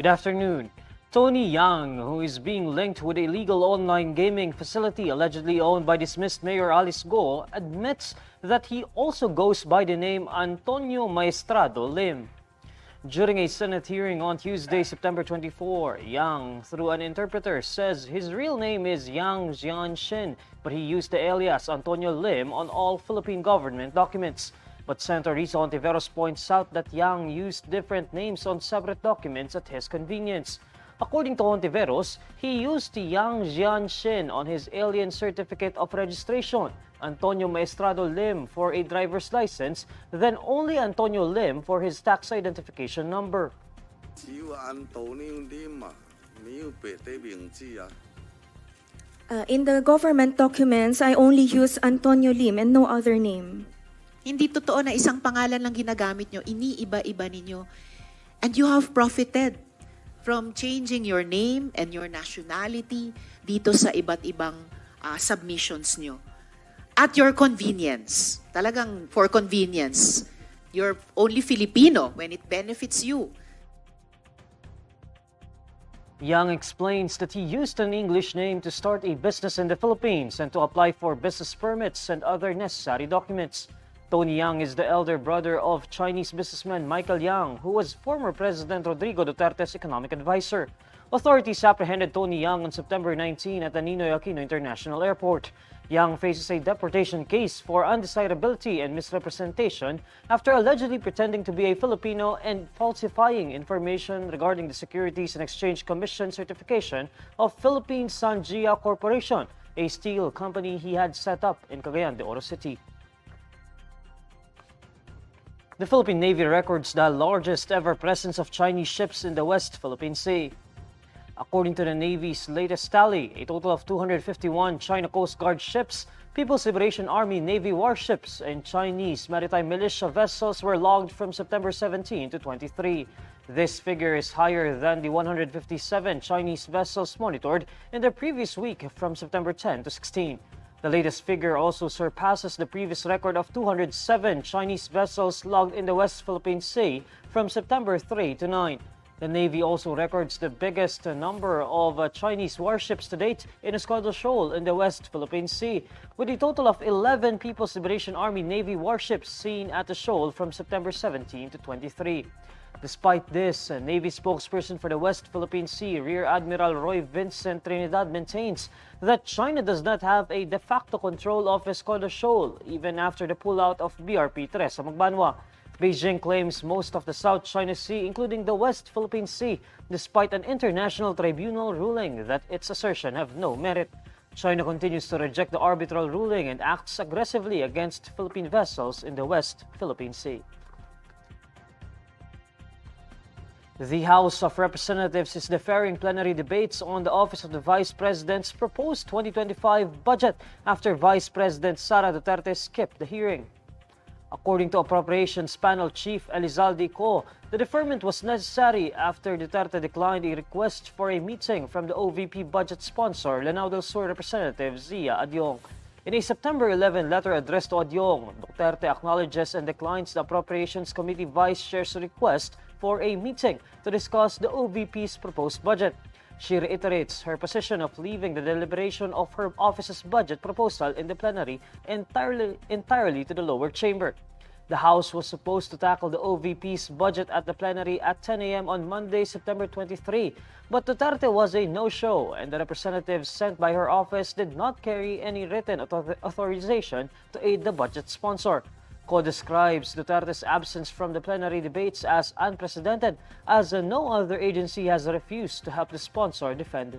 Good afternoon. Tony Yang, who is being linked with a illegal online gaming facility allegedly owned by dismissed Mayor Alice Go, admits that he also goes by the name Antonio Lim. During a Senate hearing on Tuesday, September 24, Yang, through an interpreter, says his real name is Yang Jianshin, but he used the alias Antonio Lim on all Philippine government documents. But Senator Risa Ontiveros points out that Yang used different names on separate documents at his convenience. According to Ontiveros, he used Yang Jianshin on his alien certificate of registration, Antonio Lim for a driver's license, then only Antonio Lim for his tax identification number. In the government documents, I only use Antonio Lim and no other name. Hindi totoo na isang pangalan lang ginagamit nyo, iniiba-iba ninyo. And you have profited from changing your name and your nationality dito sa iba't ibang submissions nyo. At your convenience, talagang for convenience, you're only Filipino when it benefits you. Yang explains that he used an English name to start a business in the Philippines and to apply for business permits and other necessary documents. Tony Yang is the elder brother of Chinese businessman Michael Yang, who was former President Rodrigo Duterte's economic advisor. Authorities apprehended Tony Yang on September 19 at the Ninoy Aquino International Airport. Yang faces a deportation case for undesirability and misrepresentation after allegedly pretending to be a Filipino and falsifying information regarding the Securities and Exchange Commission certification of Philippine Sanjia Corporation, a steel company he had set up in Cagayan de Oro City. The Philippine Navy records the largest ever presence of Chinese ships in the West Philippine Sea. According to the Navy's latest tally, a total of 251 China Coast Guard ships, People's Liberation Army Navy warships, and Chinese maritime militia vessels were logged from September 17 to 23. This figure is higher than the 157 Chinese vessels monitored in the previous week from September 10 to 16. The latest figure also surpasses the previous record of 207 Chinese vessels logged in the West Philippine Sea from September 3 to 9. The Navy also records the biggest number of Chinese warships to date in Escudo Shoal in the West Philippine Sea, with a total of 11 People's Liberation Army Navy warships seen at the shoal from September 17 to 23. Despite this, Navy spokesperson for the West Philippine Sea, Rear Admiral Roy Vincent Trinidad, maintains that China does not have a de facto control of Escudo Shoal even after the pullout of BRP Teresa Magbanwa. Beijing claims most of the South China Sea, including the West Philippine Sea, despite an international tribunal ruling that its assertion have no merit. China continues to reject the arbitral ruling and acts aggressively against Philippine vessels in the West Philippine Sea. The House of Representatives is deferring plenary debates on the Office of the Vice President's proposed 2025 budget after Vice President Sara Duterte skipped the hearing. According to Appropriations Panel Chief Elizalde Co, the deferment was necessary after Duterte declined a request for a meeting from the OVP budget sponsor, Lanao del Sur Representative Zia Adyong. In a September 11 letter addressed to Adyong, Duterte acknowledges and declines the Appropriations Committee Vice Chair's request for a meeting to discuss the OVP's proposed budget. She reiterates her position of leaving the deliberation of her office's budget proposal in the plenary entirely to the lower chamber. The House was supposed to tackle the OVP's budget at the plenary at 10 a.m. on Monday, September 23, but Duterte was a no-show and the representatives sent by her office did not carry any written authorization to aid the budget sponsor. Co describes Duterte's absence from the plenary debates as unprecedented, as no other agency has refused to help the sponsor defend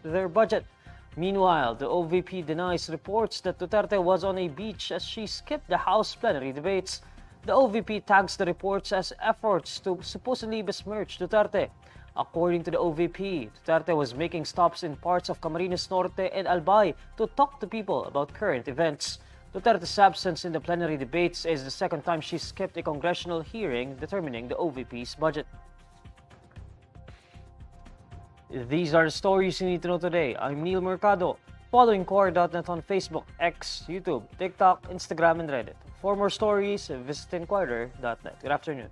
their budget. Meanwhile, the OVP denies reports that Duterte was on a beach as she skipped the House plenary debates. The OVP tags the reports as efforts to supposedly besmirch Duterte. According to the OVP, Duterte was making stops in parts of Camarines Norte and Albay to talk to people about current events. Duterte's absence in the plenary debates is the second time she skipped a congressional hearing determining the OVP's budget. These are the stories you need to know today. I'm Neil Mercado. Follow INQUIRER.net on Facebook, X, YouTube, TikTok, Instagram, and Reddit. For more stories, visit INQUIRER.net. Good afternoon.